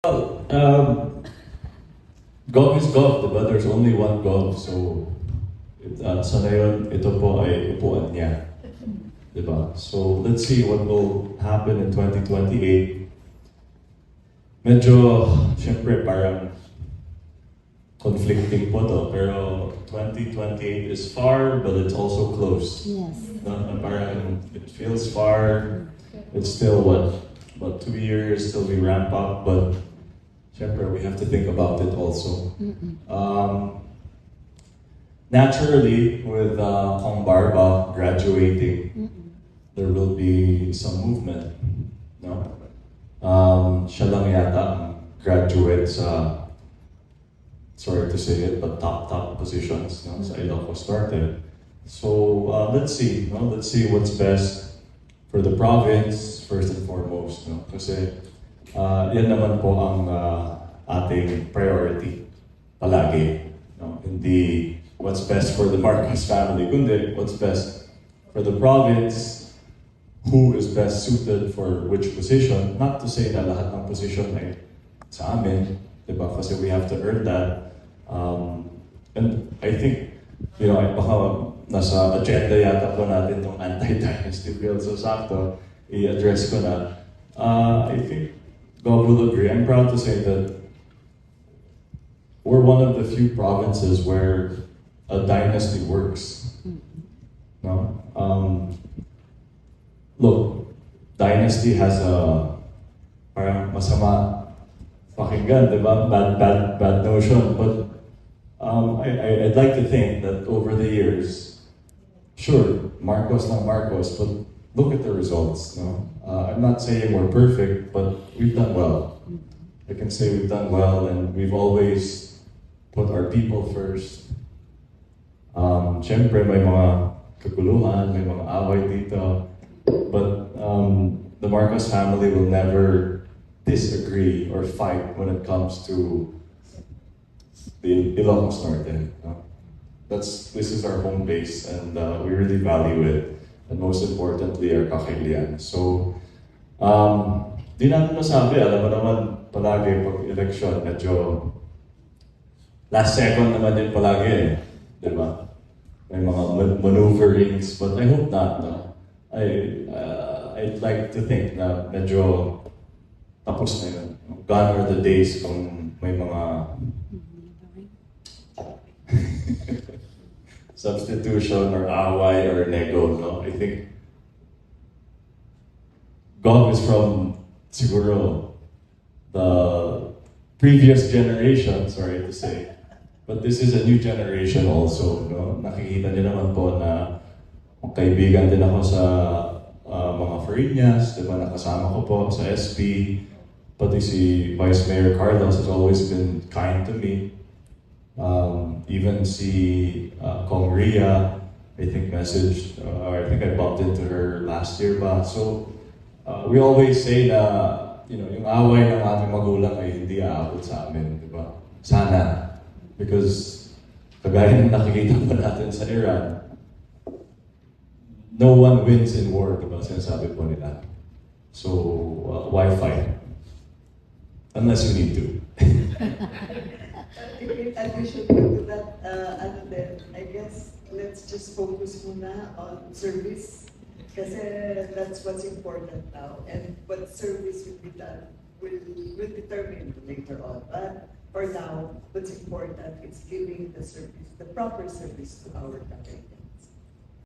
Well, Gov is Gov, diba? There's only one Gov, so sa ngayon, ito po ay upuan niya. Diba? So let's see what will happen in 2028. Medyo, syempre, parang conflicting po to, pero 2028 is far, but it's also close. Yes. Parang it feels far. It's still what 2 years till we ramp up, but syempre, we have to think about it also. Naturally, with Kong Barba graduating, there will be some movement. No? Siya lang yata ang graduate sa, sorry to say it, but top positions, no? Sa Ilocos Norte. So let's see, no? Let's see what's best for the province first and foremost, no? Kasi yan naman po ang ating priority palagi, no? Hindi what's best for the Marcos family, kundi what's best for the province, who is best suited for which position. Not to say na lahat ng position ay sa amin, diba? Kasi we have to earn that. And I think, you know, baka nasa agenda yata po natin itong anti-dynasty bill. So sakto, i-address ko na. I think God will agree. I'm proud to say that we're one of the few provinces where a dynasty works. No? Look, dynasty has a parang masama pakinggan, di ba? Bad notion. But I'd like to think that over the years, sure, Marcos lang Marcos, but look at the results. No? I'm not saying we're perfect, but we've done well. I can say we've done well, and we've always put our people first. Siyempre, may mga kaguluhan, may mga away dito. But the Marcos family will never disagree or fight when it comes to the Ilocos Norte. This is our home base, and we really value it. And most importantly, our kakilian. So, di natin masabi, alam mo naman, palagi pag election, medyo last second naman din palagi, di ba? May mga maneuverings, but I hope not, no? I'd like to think na medyo tapos na yun. Gone are the days kung may mga substitution or away or nego, no? I think God is from siguro the previous generation, sorry to say. But this is a new generation also, no? Nakikita niyo naman po na kaibigan din ako sa mga Farinas, diba? Nakasama ko po sa SP. Pati si Vice Mayor Carlos has always been kind to me. Even si Kong Ria, I think messaged, or I think I bumped into her last year ba. So, we always say na, you know, yung away ng ating magulang ay hindi aabot sa amin, di ba? Sana. Because, kagaya ng nakikita pa natin sa Iran, no one wins in war, di ba? Sinasabi po nila. So, why fight? Unless you need to. And we should go to that, then, I guess, let's just focus muna on service. Kasi that's what's important now. And what service will be done will determine later on. But for now, what's important is giving the service, the proper service to our country.